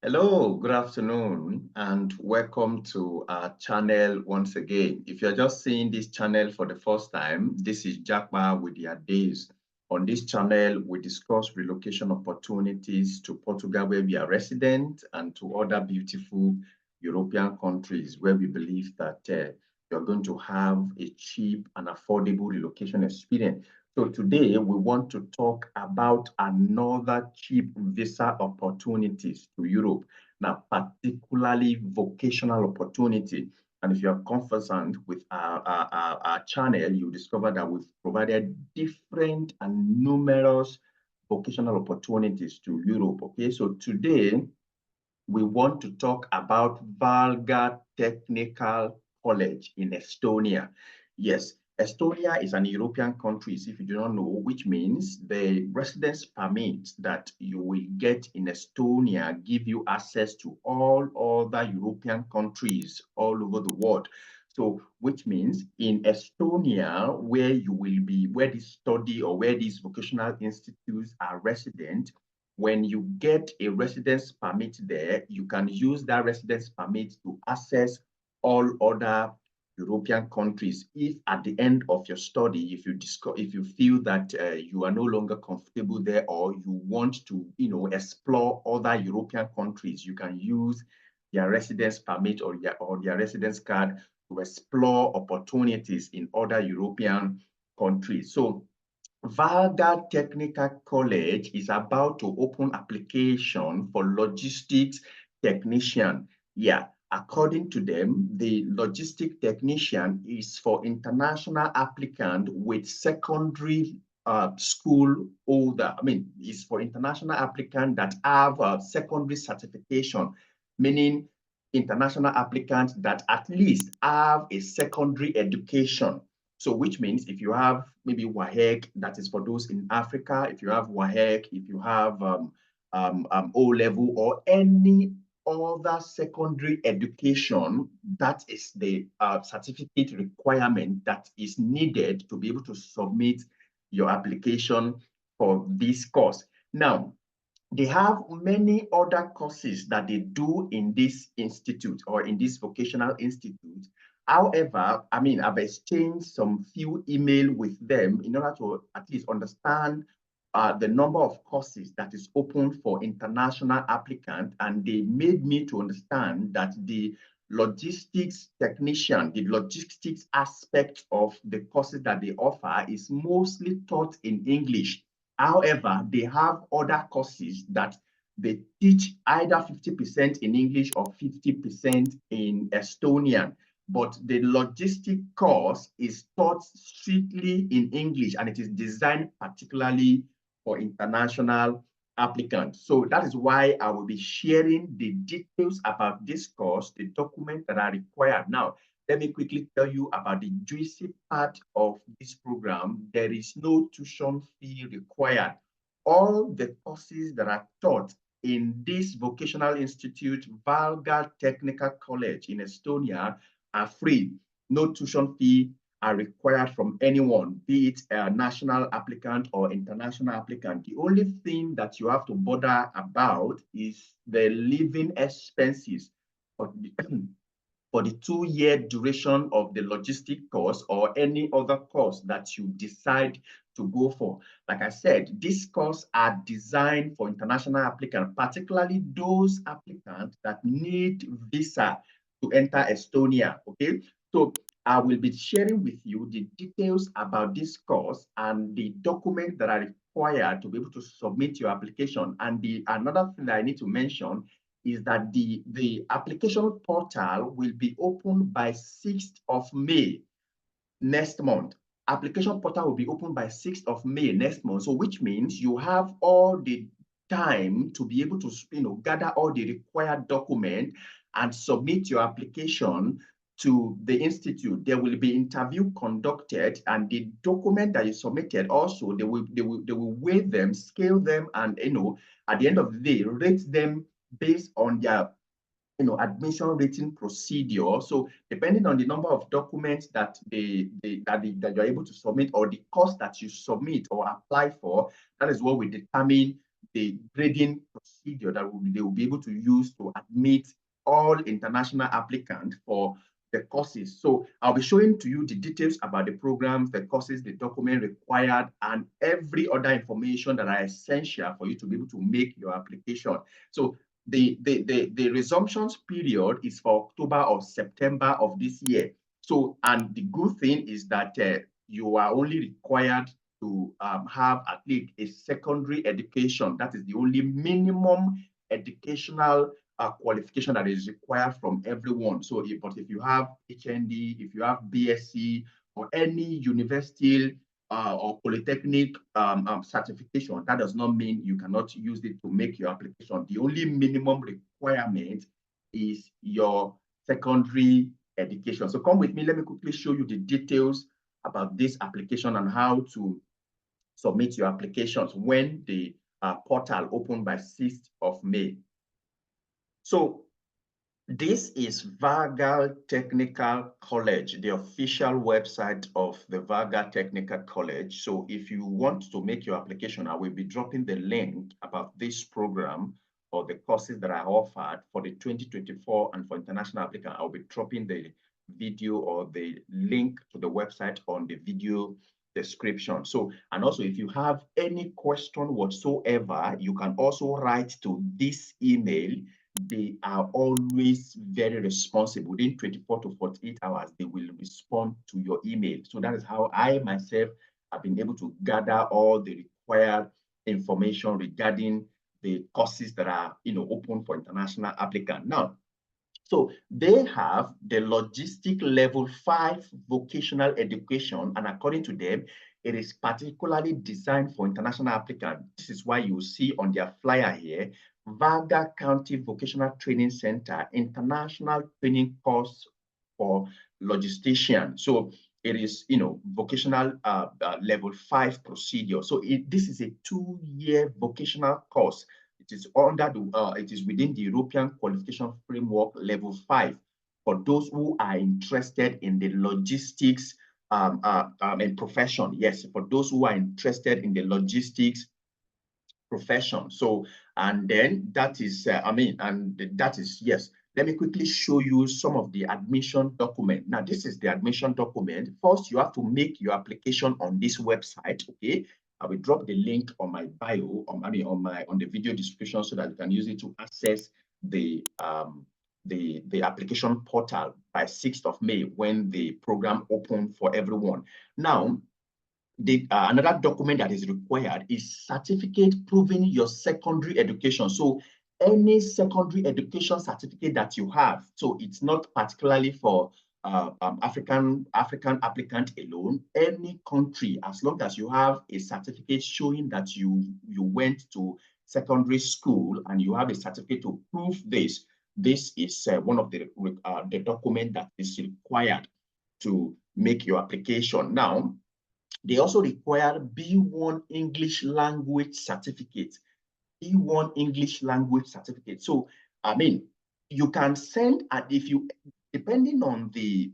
Hello, good afternoon, and welcome to our channel once again. If you're just seeing this channel for the first time, this is Japa with your days. On this channel, we discuss relocation opportunities to Portugal, where we are resident, and to other beautiful European countries where we believe that you're going to have a cheap and affordable relocation experience. So today we want to talk about another cheap visa opportunities to Europe. Now, particularly vocational opportunity. And if you're conversant with our channel, you discover that we've provided different and numerous vocational opportunities to Europe. Okay, so today we want to talk about Valga Technical College in Estonia. Yes, Estonia is an European country, if you do not know, which means the residence permit that you will get in Estonia give you access to all other European countries all over the world. So, which means in Estonia, where you will be, where this study or where these vocational institutes are resident, when you get a residence permit there, you can use that residence permit to access all other European countries. If at the end of your study, if you feel that you are no longer comfortable there, or you want to, explore other European countries, you can use their residence permit or their residence card to explore opportunities in other European countries. So Valga Technical College is about to open application for logistics technician. Yeah, according to them, the logistic technician is for international applicant with secondary school holder. I mean, is for international applicant that have a secondary certification, meaning international applicants that at least have a secondary education. So which means if you have maybe WAHEC, that is for those in Africa, if you have WAHEC, if you have O-level or any other secondary education, that is the certificate requirement that is needed to be able to submit your application for this course. Now, they have many other courses that they do in this institute or in this vocational institute. However, I mean, I've exchanged some few email with them in order to at least understand the number of courses that is open for international applicant, and they made me to understand that the logistics technician, the logistics aspect of the courses that they offer is mostly taught in English. However, they have other courses that they teach either 50% in English or 50% in Estonian. But the logistic course is taught strictly in English, and it is designed particularly for international applicants. So that is why I will be sharing the details about this course, the documents that are required. Now, let me quickly tell you about the juicy part of this program. There is no tuition fee required. All the courses that are taught in this vocational institute, Valga Technical College in Estonia, are free. No tuition fee are required from anyone, be it a national applicant or international applicant. The only thing that you have to bother about is the living expenses for the, for the 2-year duration of the logistic course or any other course that you decide to go for. Like I said, these courses are designed for international applicants, particularly those applicants that need visa to enter Estonia, okay? So I will be sharing with you the details about this course and the documents that are required to be able to submit your application. And another thing that I need to mention is that the application portal will be open by 6th of May next month. Application portal will be open by 6th of May next month. So which means you have all the time to be able to gather all the required documents and submit your application to the institute. There will be interview conducted, and the document that you submitted also they will weigh them, scale them, and at the end of the day rate them based on their admission rating procedure. So depending on the number of documents that that you're able to submit or the cost that you submit or apply for, that is what will determine the grading procedure that they will be able to use to admit all international applicants for the courses. So I'll be showing to you the details about the programs, the courses, the document required, and every other information that are essential for you to be able to make your application. So the resumptions period is for October or September of this year. So, and the good thing is that you are only required to have at least a secondary education. That is the only minimum educational qualification that is required from everyone. So, but if you have HND, if you have BSc or any university or polytechnic certification, that does not mean you cannot use it to make your application. The only minimum requirement is your secondary education. So come with me, let me quickly show you the details about this application and how to submit your applications when the portal opened by 6th of May. So this is Valga Technical College, the official website of the Valga Technical College. So if you want to make your application, I will be dropping the link about this program or the courses that are offered for the 2024 and for international applicant. I'll be dropping the video or the link to the website on the video description. So, and also if you have any question whatsoever, you can also write to this email. They are always very responsive. Within 24 to 48 hours, they will respond to your email. So that is how I myself have been able to gather all the required information regarding the courses that are, open for international applicant. Now, so they have the logistic level 5 vocational education, and according to them, it is particularly designed for international applicants. This is why you see on their flyer here, Valga County Vocational Training Center, international training course for logistician. So it is, vocational level 5 procedure. So this is a 2-year vocational course. It is under it is within the European Qualification Framework level 5 for those who are interested in the logistics and profession. Yes, for those who are interested in the logistics profession. So, and then that is, yes. Let me quickly show you some of the admission document. Now, this is the admission document. First, you have to make your application on this website, okay? I will drop the link on my bio, on the video description, so that you can use it to access the application portal by 6th of May when the program opened for everyone. Now, another document that is required is certificate proving your secondary education. So any secondary education certificate that you have, so it's not particularly for African applicant alone, any country, as long as you have a certificate showing that you went to secondary school and you have a certificate to prove this, this is one of the document that is required to make your application. Now, they also require B1 English language certificate. B1 English language certificate. So, I mean, you can send, if you, depending on the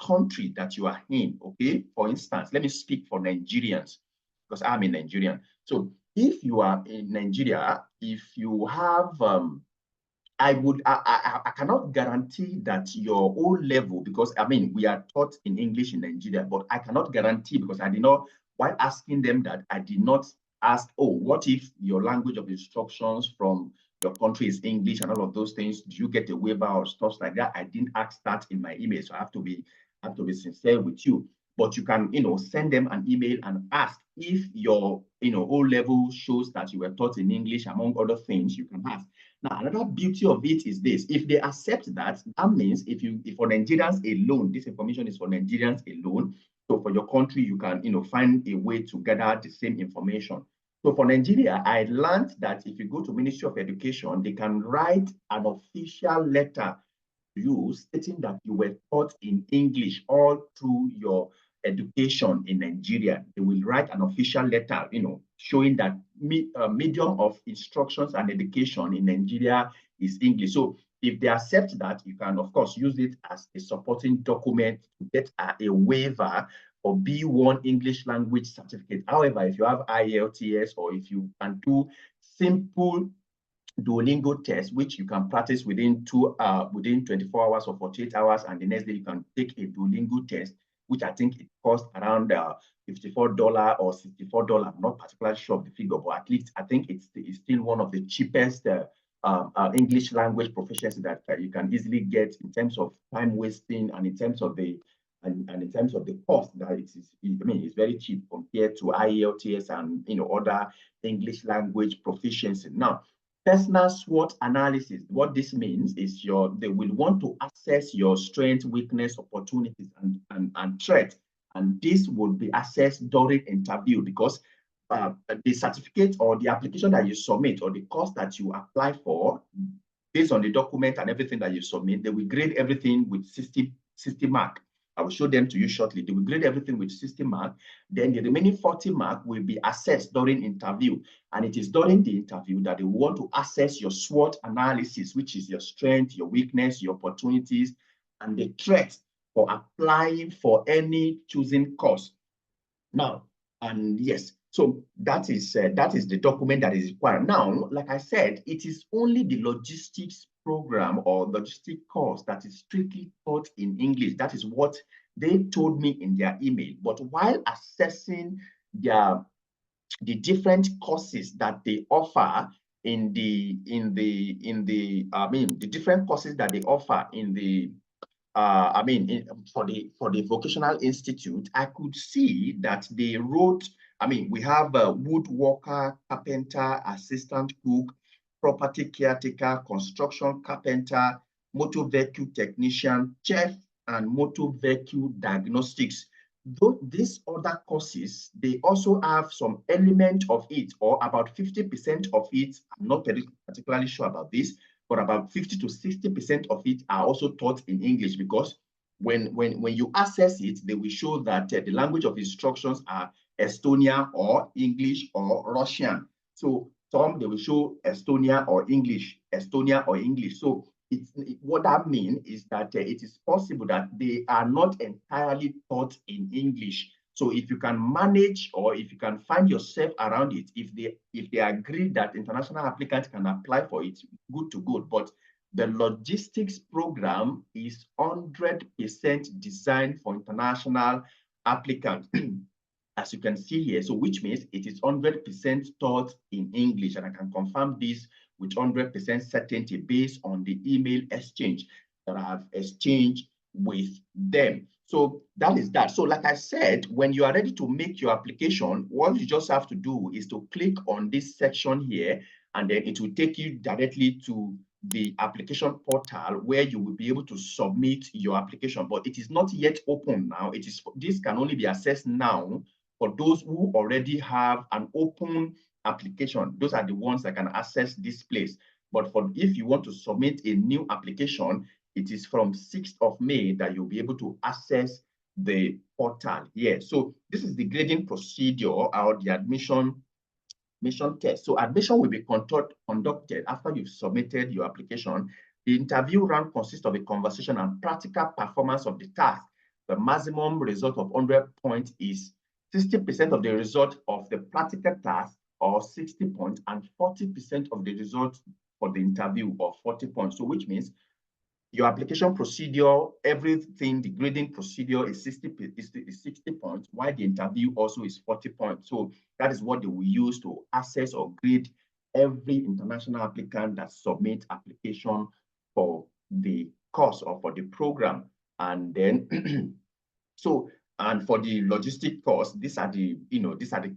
country that you are in, okay? For instance, let me speak for Nigerians, because I'm a Nigerian. So if you are in Nigeria, if you have, I cannot guarantee that your O level, because I mean, we are taught in English in Nigeria, but I cannot guarantee, because I did not, while asking them that, I did not ask, oh, what if your language of instructions from your country is English and all of those things? Do you get a waiver or stuff like that? I didn't ask that in my email, so I have to be sincere with you. But you can, send them an email and ask if your, O level shows that you were taught in English, among other things. You can ask. Now, another beauty of it is this: if they accept that, that means if for Nigerians alone, this information is for Nigerians alone. So for your country, you can, find a way to gather the same information. So for Nigeria, I learned that if you go to Ministry of Education, they can write an official letter to you stating that you were taught in English all through your education in Nigeria. They will write an official letter, showing that medium of instructions and education in Nigeria is English. So if they accept that, you can, of course, use it as a supporting document to get a waiver or B1 English language certificate. However, if you have IELTS, or if you can do simple Duolingo test, which you can practice within 24 hours or 48 hours, and the next day you can take a Duolingo test, which I think it costs around $54 or $64. I'm not particularly sure of the figure, but at least I think it's still one of the cheapest English language proficiency that you can easily get in terms of time wasting, and in terms of the in terms of the cost. That it's very cheap compared to IELTS and other English language proficiency. Now, personal SWOT analysis, what this means is they will want to assess your strengths, weakness, opportunities, and threats. And this will be assessed during interview, because the certificate or the application that you submit, or the course that you apply for, based on the document and everything that you submit, they will grade everything with 60 mark. I will show them to you shortly. They will grade everything with 60 mark. Then the remaining 40 mark will be assessed during interview. And it is during the interview that they want to assess your SWOT analysis, which is your strength, your weakness, your opportunities, and the threats for applying for any chosen course. Now, and yes, so that is the document that is required. Now, like I said, it is only the logistics program or logistic course that is strictly taught in English. That is what they told me in their email. But while assessing the different courses that they offer the different courses that they offer in the for the Vocational Institute, I could see that they wrote, we have a woodworker, carpenter, assistant cook, property caretaker, construction carpenter, motor vehicle technician, chef, and motor vehicle diagnostics. Though these other courses, they also have some element of it, or about 50% of it. I'm not particularly sure about this, but about 50 to 60% of it are also taught in English, because when you access it, they will show that the language of instructions are Estonia or English or Russian. So some they will show Estonia or English. So what that means is that it is possible that they are not entirely taught in English. So if you can manage, or if you can find yourself around it, if they agree that international applicants can apply for it, good to go. But the logistics program is 100% designed for international applicants, as you can see here. So which means it is 100% taught in English, and I can confirm this with 100% certainty based on the email exchange that I have exchanged with them. So that is that. So like I said, when you are ready to make your application, what you just have to do is to click on this section here, and then it will take you directly to the application portal where you will be able to submit your application. But it is not yet open now. This can only be accessed now for those who already have an open application. Those are the ones that can access this place. But if you want to submit a new application, it is from 6th of May that you'll be able to access the portal here. So this is the grading procedure, or the admission test. So admission will be conducted after you've submitted your application. The interview round consists of a conversation and practical performance of the task. The maximum result of 100 points is 60% of the result of the practical task, or 60 points, and 40% of the result for the interview, or 40 points. So which means your application procedure, everything, the grading procedure is 60 points, while the interview also is 40 points. So that is what they will use to assess or grade every international applicant that submits application for the course or for the program. And then, and for the logistic course, these are the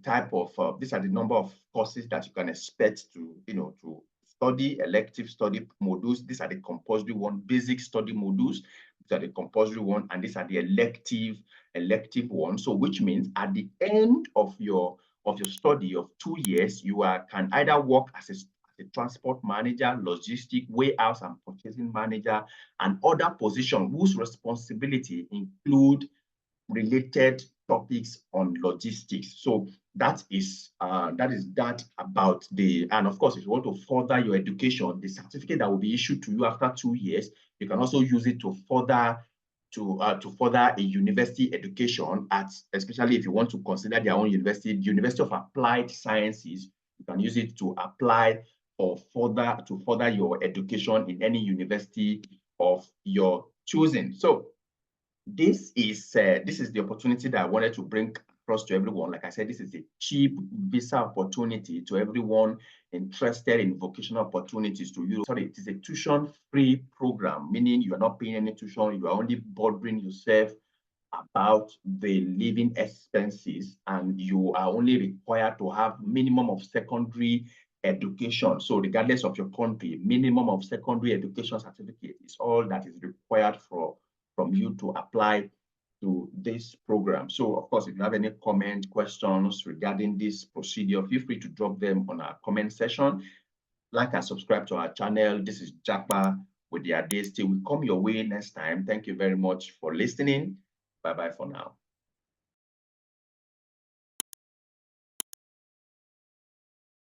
type of, these are the number of courses that you can expect to, to study, elective study modules. These are the compulsory one. Basic study modules, these are the compulsory one, and these are the elective one. So which means at the end of your study of 2 years, you can either work as a transport manager, logistic, warehouse and purchasing manager, and other positions whose responsibility include related topics on logistics. So that is that about and of course, if you want to further your education, the certificate that will be issued to you after 2 years, you can also use it to further to further a university education especially if you want to consider their own university, the University of Applied Sciences. You can use it to apply or further your education in any university of your choosing. So this is the opportunity that I wanted to bring across to everyone. Like I said, this is a cheap visa opportunity to everyone interested in vocational opportunities to use. Sorry, it is a tuition-free program, meaning you are not paying any tuition, you are only bothering yourself about the living expenses, and you are only required to have minimum of secondary education. So regardless of your country, minimum of secondary education certificate is all that is required from you to apply to this program. So of course, if you have any comment, questions regarding this procedure, feel free to drop them on our comment section. Like and subscribe to our channel. This is Japa with the Ade. Till we come your way next time. Thank you very much for listening. Bye-bye for now.